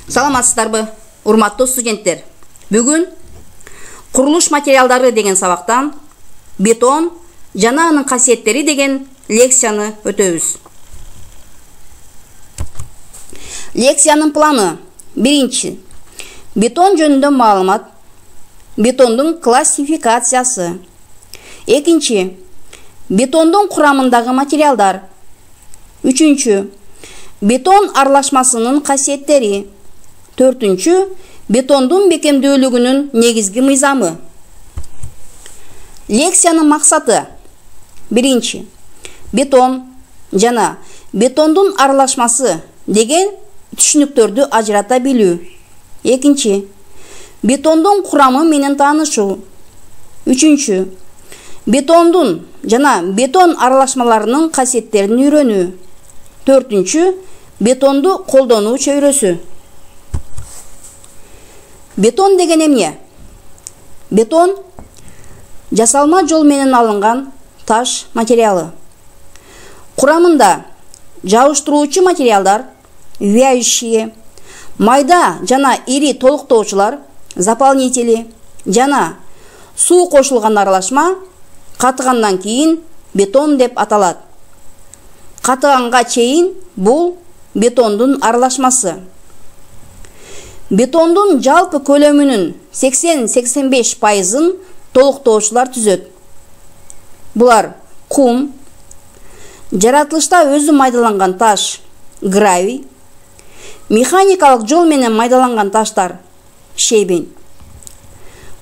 Саламатсыздарбы, урматтуу студенттер. Бүгүн курулуш материалдары деген сабактан бетон жана анын касиеттери деген лекцияны өтөбүз. Лекциянын планы: биринчи, бетон жөнүндө маалымат, бетондун классификациясы. Экинчи, бетондун курамындагы материалдар. Үчүнчү, бетон аралашмасынын касиеттери. Төртүнчү, бетондун бекемдүүлүгүнүн негизги мыйзамы. Лекциянын максаты: биринчи, бетон жана бетондун аралашмасы деген түшүнүктөрдү ажырата билүү. Экинчи, бетондун курамы менен таанышуу. Үчүнчү, бетондун жана бетон аралашмаларынын касиеттерин үйрөнүү. Төртүнчү, бетонду колдонуу чөйрөсү. Бетон деген эмне? Бетон жасалма жол менен алынган таш материалы. Курамында жабыштыруучу материалдар, вяющие, майда жана ири толуктоочулар, заполнители жана суу кошулган аралашма катыгандан кийин бетон деп аталат. Катыганга чейин бул бетондун аралашмасы. Бетондун жалпы көлөмүнүн 80-85%-ын толуктоочулар түзөт. Булар кум, жаратылышта өзү майдаланган таш, гравий, механикалык жол менен майдаланган таштар, щебень.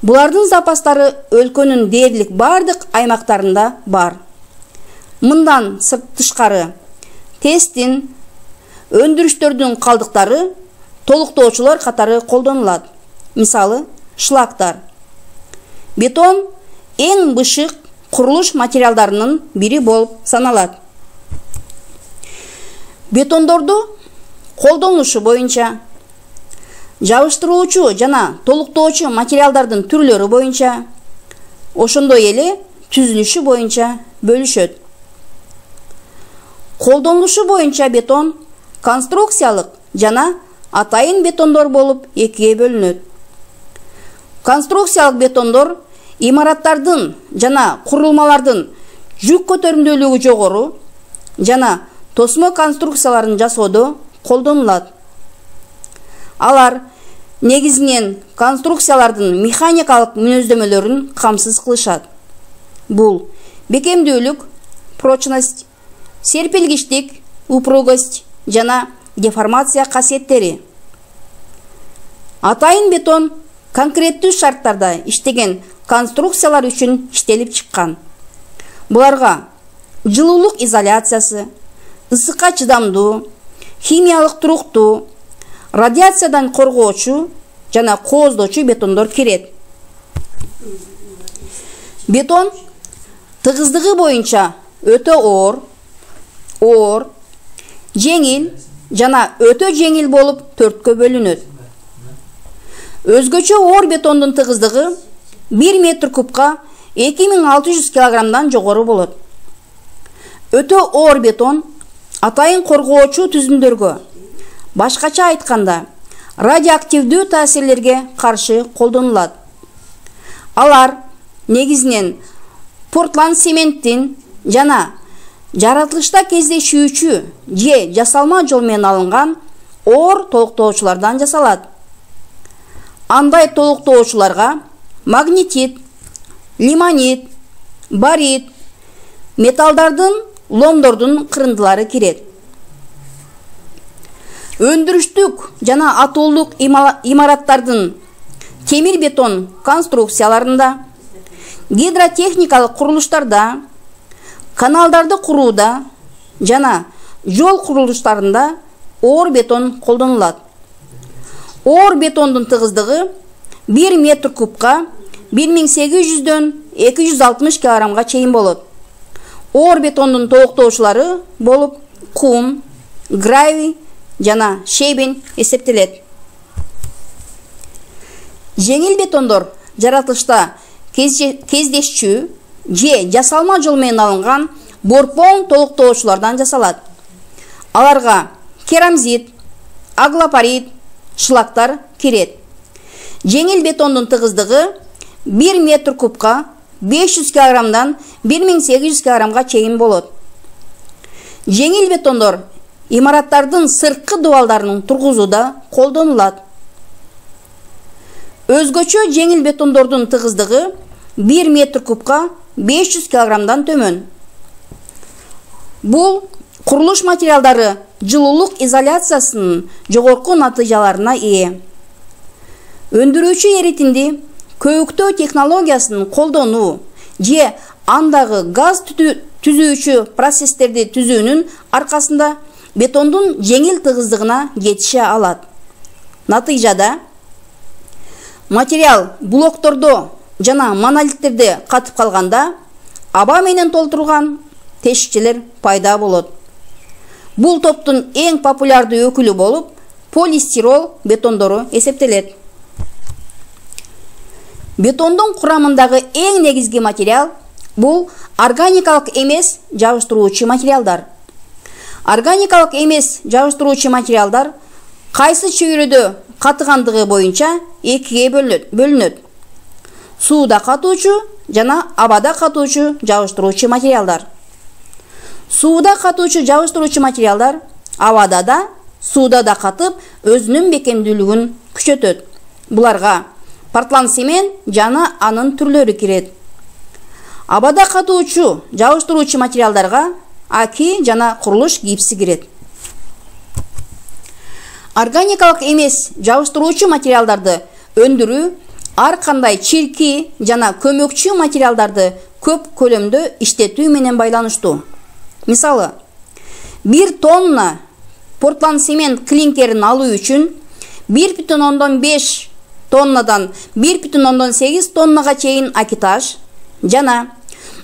Булардын запастары өлкөнүн дээрлик бардык аймактарында бар. Мындан тышкары, тесттин, өндүрүштөрдүн калдыктары толуктоочулар катары колдонулат. Мисалы, шлактар. Бетон эң бышык курулуш материалдарынын бири болуп саналат. Бетондорду колдонулушу боюнча, жабыштыруучу жана толуктоочу материалдардын түрлөрү боюнча, ошондой эле түзүлүшү боюнча бөлүшөт. Колдонулушу боюнча бетон конструкциялык жана атайын бетондор болуп экиге бөлүнөт. Конструкциялык бетондор имараттардын жана курулмалардын жүк көтөрүмдүүлүгү жогору жана тосмо конструкцияларын жасоодо колдонулат. Алар негизинен конструкциялардын механикалык мүнөздөмөлөрүн камсыз кылышат. Бул бекемдүүлүк, прочность, серпилгичтик, упругость жана деформация касиеттери. Атайын бетон конкреттүү шарттарда иштеген конструкциялар үчүн иштелип чыккан. Буларга жылуулук изоляциясы, ысыкка чыдамдуу, химиялык туруктуу, радиациядан коргоочу жана кооздоочу бетондор кирет. Бетон тыгыздыгы боюнча өтө оор, жеңил жана өтө жеңил болуп төрткө бөлүнөт. Өзгөчө оор бетондун тыгыздыгы 1 метр кубка 2600 килограммдан жогору болот. Өтө оор бетон атайын коргоочу түзүмдөргө, башкача айтканда, радиоактивдүү таасирлерге каршы колдонулат. Алар негизинен портланд цементтин жана жаратылышта кездешүүчү же жасалма жол менен алынган оор толуктоочулардан жасалат. Андай толуктоочуларга магнетит, лимонит, барит, металлдардын, ломдордун кырындылары кирет. Өндүрүштүк жана атуулук имараттардын темир бетон конструкцияларында, гидротехникалык курулуштарда, каналдарды курууда жана жол курулуштарында оор бетон колдонулат. Оор бетондун тыгыздыгы 1 метр кубка 1800-дөн 260 килограммга чейин болот. Оор бетондун толуктоочулары болуп кум, гравий жана щебень эсептелет. Жеңил бетондор жаратылышта кездешчүү же жасалма жол менен алынган борпоң толуктоочулардан жасалат. Аларга керамзит, аглопарит, шлактар кирет. Жеңил бетондун тыгыздыгы 1 метр кубка 500 килограммдан 1800 килограммга чейин болот. Жеңил бетондор имараттардын сырткы дубалдарын тургузууда колдонулат. Өзгөчө жеңил бетондордун тыгыздыгы 1 метр кубка 500 килограммдан төмөн. Бул курулуш материалдары жылуулук изоляциясынын жогорку натыйжаларына ээ. Өндүрүүчү эритинди көбүктөө технологиясын колдонуу же андагы газ түзүүчү процесстерди түзүүнүн аркасында бетондун жеңил тыгыздыгына жетише алат. Натыйжада материал блоктордо жана монолиттерде катып калганда аба менен толтурулган тешикчелер пайда болот. Бул топтун эң популярдуу өкүлү болуп полистирол бетондору эсептелет. Бетондун курамындагы эң негизги материал бул органикалык эмес жабыштыруучу материалдар. Органикалык эмес жабыштыруучу материалдар кайсы чөйрөдө катыгандыгы боюнча экиге бөлүнөт. Сууда катуучу жана абада катуучу жабыштыруучу материалдар. Сууда катуучу жабыштыруучу материалдар абада да, сууда да катып өзүнүн бекемдүүлүгүн күчөтөт. Буларга портландцемент жана анын түрлөрү кирет. Абада катуучу жабыштыруучу материалдарга аки жана курулуш гипси кирет. Органикалык эмес жабыштыруучу материалдарды өндүрүү ар кандай чирки жана көмөкчү материалдарды көп көлөмдө иштетүү менен байланыштуу. Мисалы, 1 тонна портландцемент клинкерин алуу үчүн 1,5 тоннадан 1,8 тоннага чейин акитаж жана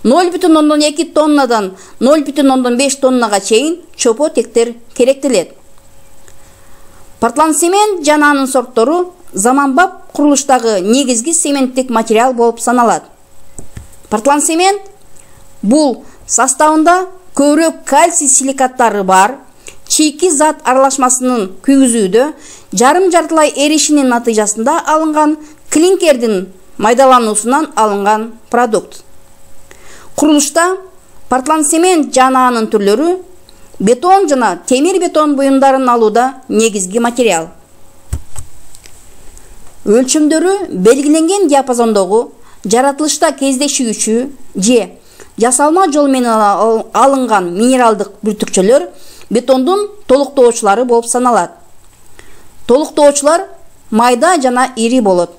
0,2 тоннадан 0,5 тоннага чейин чопо тектер керектелет. Портландцемент жана анын сорттору заманбап курулуштагы негизги цементтик материал болуп саналат. Портландцемент бул составында көбүрөөк кальций силикаттары бар чийки зат аралашмасынын күйгүзүүдө жарым-жартылай эришинин натыйжасында алынган клинкердин майдалануусунан алынган продукт. Курулушта портландцемент жана анын түрлөрү бетон жана темир бетон буюмдарын алууда негизги материал. Өлчөмдөрү белгиленген диапазондогу жаратылышта кездешүүчү же жасалма жол менен алынган минералдык бүртүкчөлөр бетондун толуктоочулары болуп саналат. Толуктоочулар майда жана ири болот.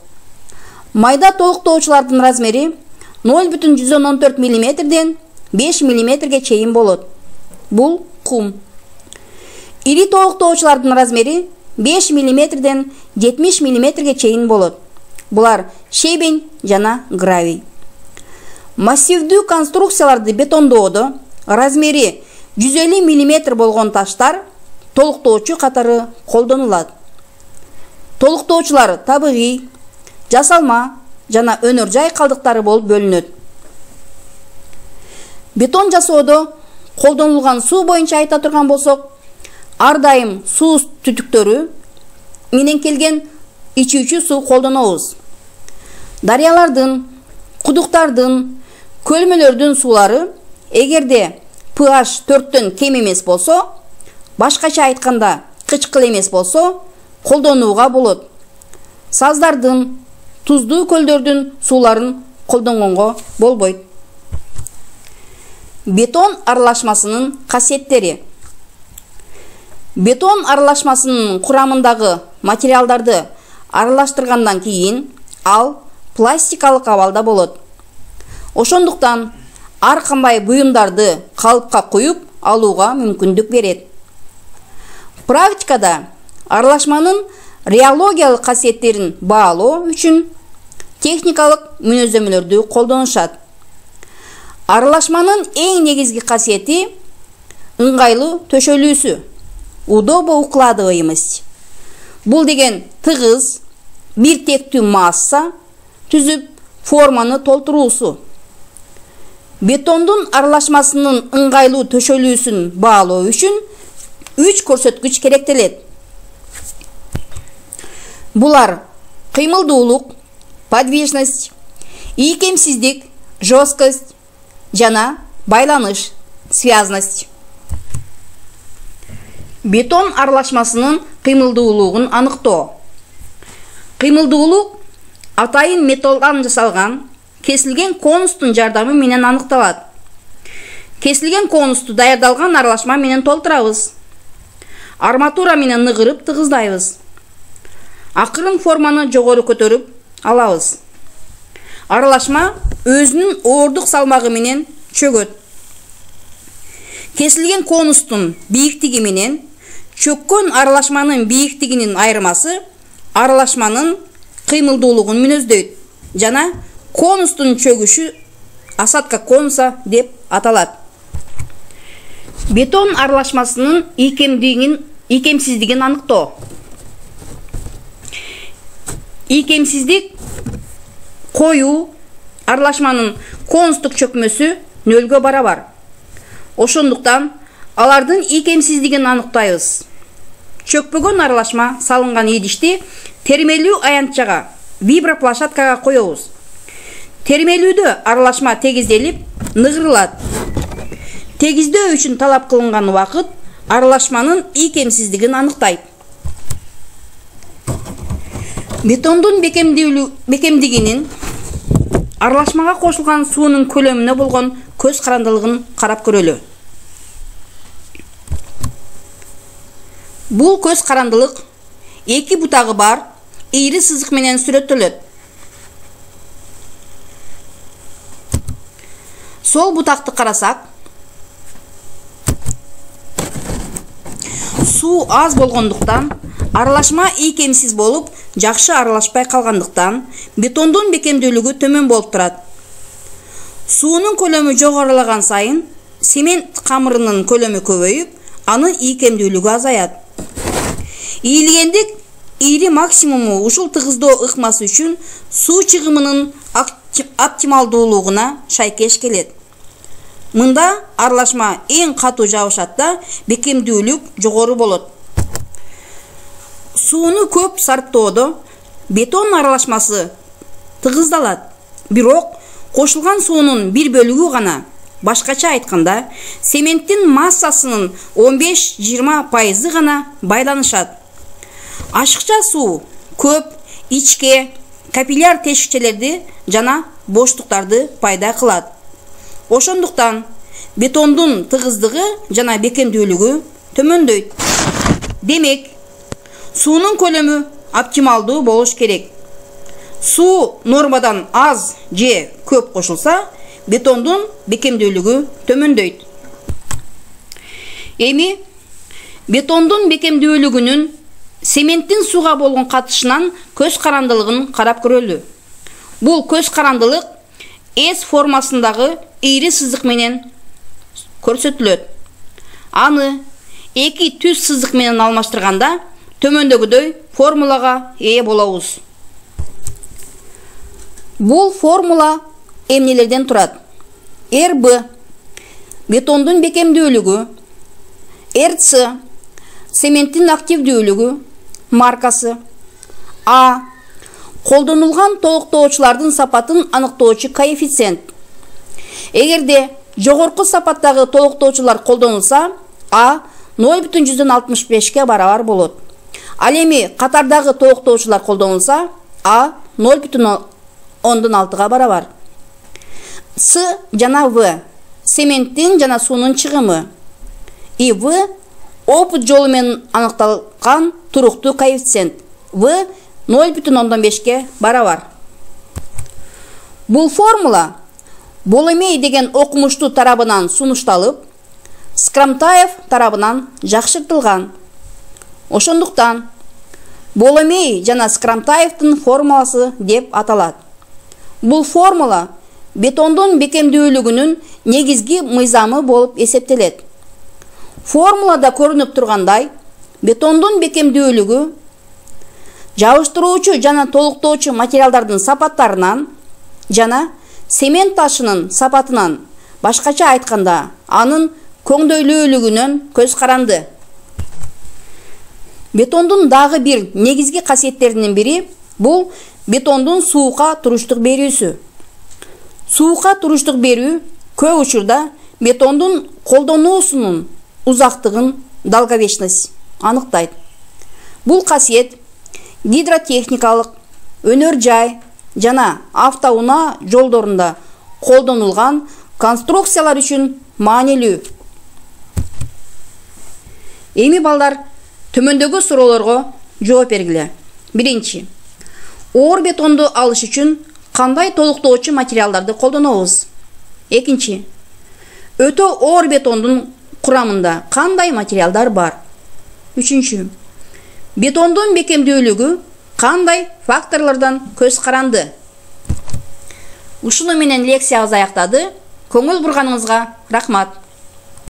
Майда толуктоочулардын размери 0,14 мм 5 мм чейин болот. Бул кум. Ири толуктоочулардын размери 5 мм 70 мм чейин болот. Булар шебень жана гравий. Массивдүү конструкцияларды бетондоодо размери 150 мм болгон таштар толуктоочу катары колдонулат. Толуктоочулар табигый, жасалма жана өнөр жай калдыктары болуп бөлүнөт. Бетон жасоодо колдонулган суу боюнча айта турган болсок, ар дайым суу түтүктөрү менен келген ичүүчү суу колдонобуз. Дарыялардын, кудуктардын, көлмөлөрдүн суулары эгерде pH 4төн кем эмес болсо, башкача айтканда кычкыл эмес болсо, колдонууга болот. Саздардын, туздуу көлдөрдүн сууларын колдонгонго болбойт. Бетон аралашмасынын касиеттери. Бетон аралашмасынын курамындагы материалдарды аралаштыргандан кийин ал пластикалык абалда болот. Ошондуктан ар кандай буюмдарды калыпка куюп алууга мүмкүндүк берет. Практикада аралашманын реологиялык касиеттерин баалоо үчүн техникалык мүнөздөмөлөрдү колдонушат. Аралашманын эң негизги касиети ыңгайлуу төшөлүүсү. Удобоукладываемость. Бул деген тыгыз, бир тектүү масса түзүп форманы толтуруусу. Бетондун аралашмасынын ыңгайлуу төшөлүүсүн баалоо үчүн 3 көрсөткүч керектелет. Булар кыймылдуулук, подвижность, ийкемсиздик, жесткость жана байланыш, связность. Бетон аралашмасынын кыймылдуулугун аныктоо. Кыймылдуулук атайын металлдан жасалган кесилген конустун жардамы менен аныкталат. Кесилген конусту даярдалган аралашма менен толтурабыз. Арматура менен ныгырып тыгыздайбыз. Акырын форманы жогору көтөрүп алабыз. Аралашма өзүнүн оордук салмагы менен чөгөт. Кесилген конустун бийиктиги менен чөккөн аралашманын бийиктигинин айырмасы аралашманын кыймылдуулугун мүнөздөйт жана конустун чөгүшү осадка конуса деп аталат. Бетон аралашмасынын ийкемсиздигин аныктоо. Ийкемсиздик коюу аралашманын конустук чөкмөсү нөлгө барабар. Ошондуктан алардын ийкемсиздигин аныктайбыз. Чөкпөгөн аралашма салынган идишти термелүү аянтчага, виброплощадкага коебуз. Термелүүдө аралашма тегизделип, ныгырылат. Тегиздөө үчүн талап кылынган убакыт аралашманын ийкемсиздигин аныктайт. Бетондун бекемдигинин аралашмага кошулган суунун көлөмүнө болгон көз карандылыгын карап көрөлү. Бул көз карандылык эки бутагы бар ийри сызык менен сүрөттөлөт. Сол бутакты карасак, суу аз болгондуктан аралашма ийкемсиз болуп, жакшы аралашпай калгандыктан бетондун бекемдүүлүгү төмөн болуп турат. Суунун көлөмү жогорулаган сайын цемент камырынын көлөмү көбөйүп, анын ийкемдүүлүгү азаят. Ийилгендик ийри максимуму ушул тыгыздоо ыкмасы үчүн суу чыгымынын оптималдуулугуна шайкеш келет. Мында аралашма эң катуу жабышатта бекемдүүлүк жогору болот. Сууну көп сарптоодо бетон аралашмасы тыгыздалат, бирок кошулган суунун бир бөлүгү гана, башкача айтканда, цементтин массасынын 15-20% гана байланышат. Ашыкча суу көп ичке, капилляр тешикчелерди жана боштуктарды пайда кылат. Ошондуктан бетондун тыгыздыгы жана бекемдүүлүгү төмөндөйт. Демек, суунун көлөмү оптималдуу болуш керек. Суу нормадан аз же көп кошулса, бетондун бекемдүүлүгү төмөндөйт. Эми бетондун бекемдүүлүгүнүн цементтин сууга болгон катышынан көз карандылыгын карап көрөлү. Бул көз карандылык S формасындагы ийри сызык менен көрсөтүлөт. Аны эки түз сызык менен алмаштырганда төмөндөгүдөй формулага ээ болобуз. Бул формула эмнелерден турат? РБ бетондун бекемдүүлүгү, РЦ цементтин активдүүлүгү, маркасы, А колдонулган толуктоочулардын сапатын аныктоочу коэффициент. Эгерде жогорку сапаттагы толуктоочулар колдонулса, А 0,65 барабар болот. Ал эми катардагы толуктоочулар колдонулса, А 0,6 барабар. С жана В цементтин жана суунун чыгымы. И В опыт жолу менен аныкталган туруктуу коэффициент. В 0,5 барабар. Бул формула Боломей деген окумуштуу тарабынан сунушталып, Скрамтаев тарабынан жакшыртылган. Ошондуктан Боломей жана Скрамтаевдин формуласы деп аталат. Бул формула бетондун бекемдүүлүгүнүн негизги мыйзамы болуп эсептелет. Формулада көрүнүп тургандай, бетондун бекемдүүлүгү жабыштыруучу жана толуктоочу материалдардын сапаттарынан жана цемент ташынын сапатынан, башкача айтканда, анын көңдөйлүүлүгүнөн көз каранды. Бетондун дагы бир негизги касиеттеринин бири бул бетондун суукка туруштук берүүсү. Суукка туруштук берүү көп учурда бетондун колдонуусунун узактыгын долговечность аныктайт. Бул касиет гидротехникалык, өнөр жай жана автоунаа жолдорунда колдонулган конструкциялар үчүн маанилүү. Эми балдар төмөндөгү суроолорго жооп бергиле. Биринчи. Оор бетонду алыш үчүн кандай толуктоочу материалдарды колдонобуз? Экинчи. Өтө оор бетондун курамында кандай материалдар бар? Үчүнчү. Бетондун бекемдүүлүгү кандай факторлордон көз каранды? Ушуну менен лекциябыз аяктады. Көңүл бурганыңызга рахмат.